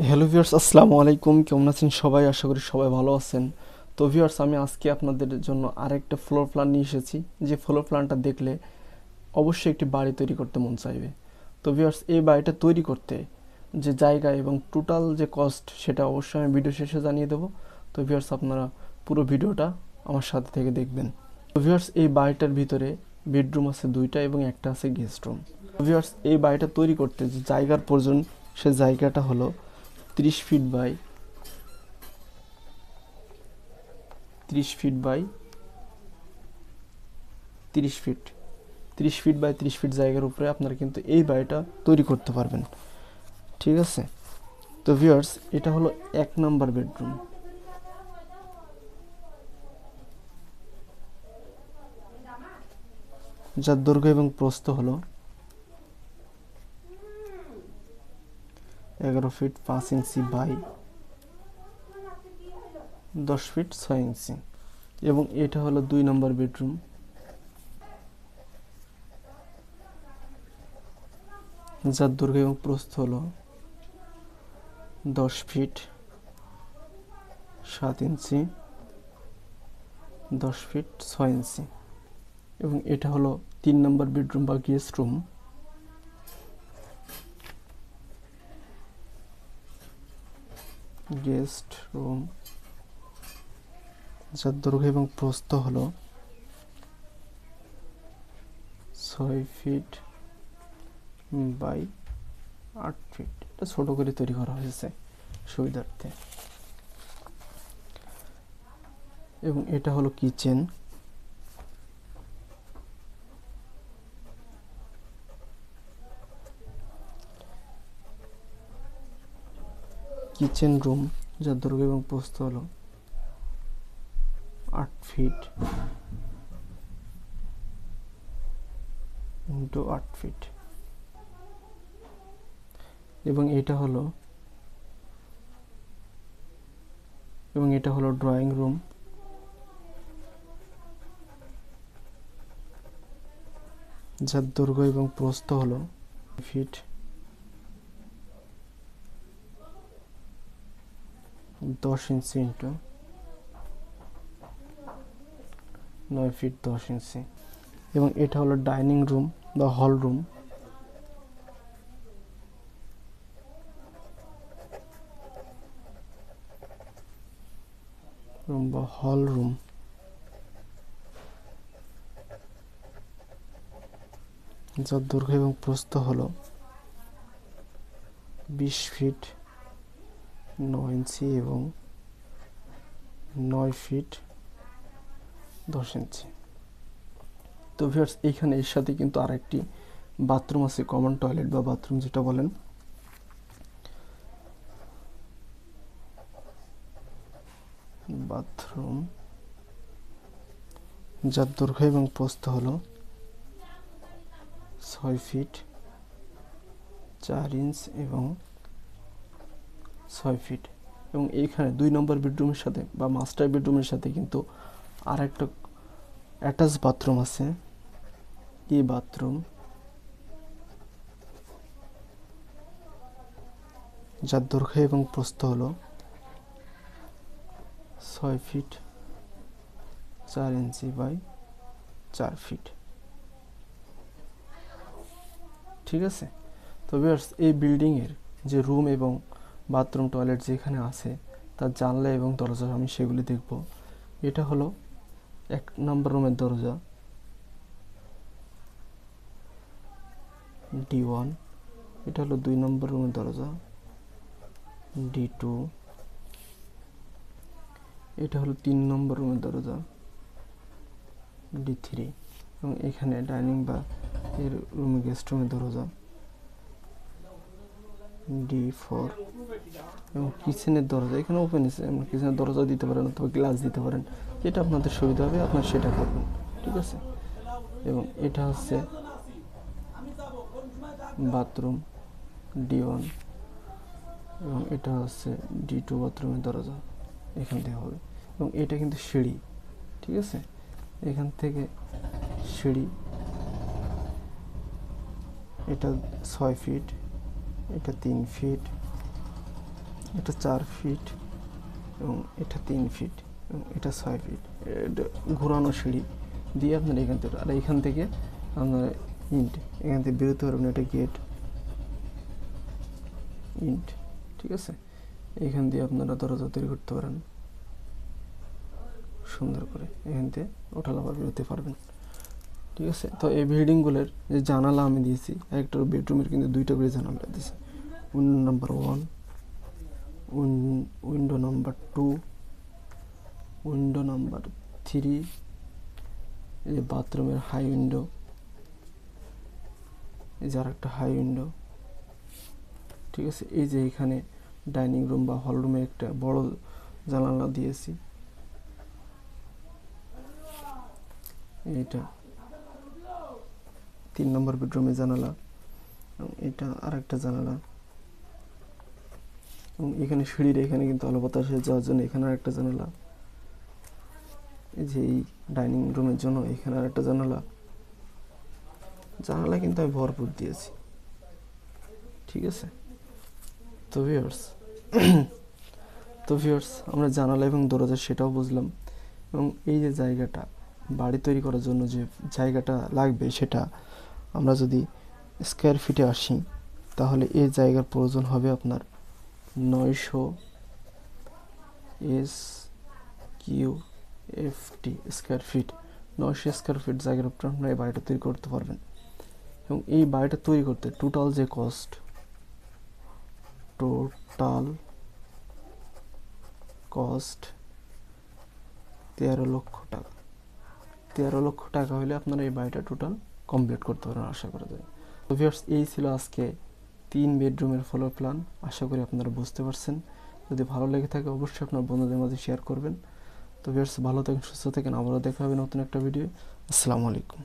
Hello viewers, আসসালামু আলাইকুম। কেমন আছেন সবাই? আশা করি সবাই ভালো আছেন। তো ভিউয়ার্স, আমি আজকে আপনাদের জন্য আরেকটা ফ্লোর প্ল্যান নিয়ে এসেছি, যে ফ্লোর প্ল্যানটা দেখলে অবশ্যই একটি বাড়ি তৈরি করতে মন চাইবে। তো ভিউয়ার্স, এই বাড়িটা তৈরি করতে যে জায়গা এবং টোটাল যে কস্ট, সেটা অবশ্যই আমি ভিডিও শেষে জানিয়ে দেবো। তো ভিউয়ার্স, আপনারা পুরো ভিডিওটা আমার সাথে থেকে দেখবেন। তো ভিউয়ার্স, এই বাড়িটার ভিতরে বেডরুম আছে দুইটা এবং একটা আছে গেস্ট রুম। ভিউয়ার্স, এই বাড়িটা তৈরি করতে যে জায়গার প্রয়োজন, সে জায়গাটা হলো 30 ফিট বাই 30 ফিট 30 ফিট জায়গার উপরে আপনারা কিন্তু এই বাড়িটা তৈরি করতে পারবেন। ঠিক আছে। তো ভিউয়ার্স, এটা হলো 1 নাম্বার বেডরুম, যার দৈর্ঘ্য এবং প্রস্থ হলো 11 ফিট 5 ইঞ্চি বাই 10 ফিট 6 ইঞ্চি। এবং এটা হলো 2 নম্বর বেডরুম, যার দৈর্ঘ্য এবং প্রস্থ হলো 10 ফিট 7 ইঞ্চি 10 ফিট 6 ইঞ্চি। এবং এটা হলো 3 নম্বর বেডরুম বা গেস্ট রুম, যার দৈর্ঘ্য এবং প্রস্থ হলো 6 ফিট বাই 8 ফিট। এটা ছোট করে তৈরি করা হয়েছে সুবিধার্থে। এবং এটা হলো কিচেন, রুম, যার দৈর্ঘ্য এবং প্রস্থ হলো 8 ফিট × 8 ফিট। এবং এটা হলো ড্রয়িং রুম, যার দৈর্ঘ্য এবং প্রস্থ হলো ফিট 10 ইঞ্চি × 9 ফিট 10 ইঞ্চি। এবং এটা হলো ডাইনিং রুম বা হল রুম, যার দৈর্ঘ্য এবং প্রস্থ হলো 20 ফিট 9 ইঞ্চি এবং 9 ফিট 10 ইঞ্চি। তো ভিউয়ার্স, এইখানে এর সাথে কিন্তু আরেকটি বাথরুম আছে, কমন টয়লেট বা বাথরুম যেটা বলেন। বাথরুম, যার দৈর্ঘ্য এবং প্রস্থ হলো 6 ফিট 4 ইঞ্চ এবং 6 ফিট। এবং এইখানে 2 নম্বর বেডরুমের সাথে বা মাস্টার বেডরুমের সাথে কিন্তু আর একটা অ্যাটাচ বাথরুম আছে। এই বাথরুম, যার দৈর্ঘ্য এবং প্রস্থ হলো 6 ফিট 4 ইঞ্চি বাই 4 ফিট। ঠিক আছে। তো ভিউয়ার্স, এই বিল্ডিংয়ের যে রুম এবং বাথরুম টয়লেট যেখানে আছে, তার জানলা এবং দরজা আমি সেগুলি দেখব। এটা হলো 1 নম্বর রুমের দরজা, D1। এটা হলো 2 নম্বর রুমের দরজা, D2। এটা হলো 3 নম্বর রুমের দরজা, D3। এবং এখানে ডাইনিং বা এর রুমে গেস্ট রুমের দরজা, D4। এবং কিচেনের দরজা এখানে ওপেন আছে, আমরা কিচেনের দরজা দিতে পারেন অথবা গ্লাস দিতে পারেন, যেটা আপনাদের সুবিধা হবে আপনারা সেটা করবেন। ঠিক আছে। এবং এটা হচ্ছে বাথরুম, D1। এবং এটা হচ্ছে D2 বাথরুমের দরজা, এখান থেকে হবে। এবং এটা কিন্তু সিঁড়ি। ঠিক আছে। এখান থেকে সিঁড়ি, এটা 6 ফিট, এটা 3 ফিট এটা 4 ফিট এবং এটা 3 ফিট এবং এটা 6 ফিট। এটা ঘোরানো সিঁড়ি দিয়ে আপনার এখান থেকে, আর এখান থেকে আপনার ইন্ট এখান থেকে বেরোতে পারবেন। এটা গেট ইন্ট, ঠিক আছে। এখান দিয়ে আপনারা দরজা তৈরি করতে পারেন সুন্দর করে, এখান থেকে ওঠাল আবার বেরোতে পারবেন, ঠিক আছে। তো এই বিল্ডিংগুলোর যে জানালা আমি দিয়েছি, একটা বেডরুমের কিন্তু 2টা করে জানালা দিয়েছি। Window number 1, window number 2, window number 3, এই যে বাথরুমের হাই উইন্ডো, এই যে আরেকটা হাই উইন্ডো, ঠিক আছে। এই যে এখানে ডাইনিং রুম বা হল রুমে একটা বড় জানালা দিয়েছি, এইটা 3 নম্বর বেডরুমের জানালা, এবং এটা আরেকটা জানালা, এবং এখানে সিঁড়ির এখানে কিন্তু আলো বাতাসে যাওয়ার জন্য এখানে আরেকটা জানালা। এই যে এই ডাইনিং রুমের জন্য এখানে আরেকটা জানালা কিন্তু আমি ভরপুর দিয়েছি, ঠিক আছে। তো ভিউয়ার্স আমরা জানালা এবং দরজা সেটাও বুঝলাম, এবং এই যে জায়গাটা বাড়ি তৈরি করার জন্য যে জায়গাটা লাগবে সেটা আমরা যদি স্কোয়ার ফিটে আসি, তাহলে এই জায়গার প্রয়োজন হবে আপনার 900 SQFT square feet. 900 square feet জায়গার উপর আপনারা এই বাড়িটা তৈরি করতে পারবেন। এবং এই বাড়িটা তৈরি করতে টোটাল যে কস্ট, টোটাল কস্ট 13 লক্ষ টাকা। 13 লক্ষ টাকা হলে আপনারা এই বাড়িটা টোটাল কমপ্লিট করতে পারেন আশা করা যায়। তো ভিউয়ার্স, এই ছিল আজকে 3 বেডরুমের ফ্লোর প্ল্যান। আশা করি আপনারা বুঝতে পারছেন। যদি ভালো লেগে থাকে অবশ্যই আপনার বন্ধুদের মাঝে শেয়ার করবেন। তো ভিউয়ার্স, ভালো থাকেন, সুস্থ থাকেন, আবারও দেখা হবে নতুন একটা ভিডিও। আসসালামু আলাইকুম।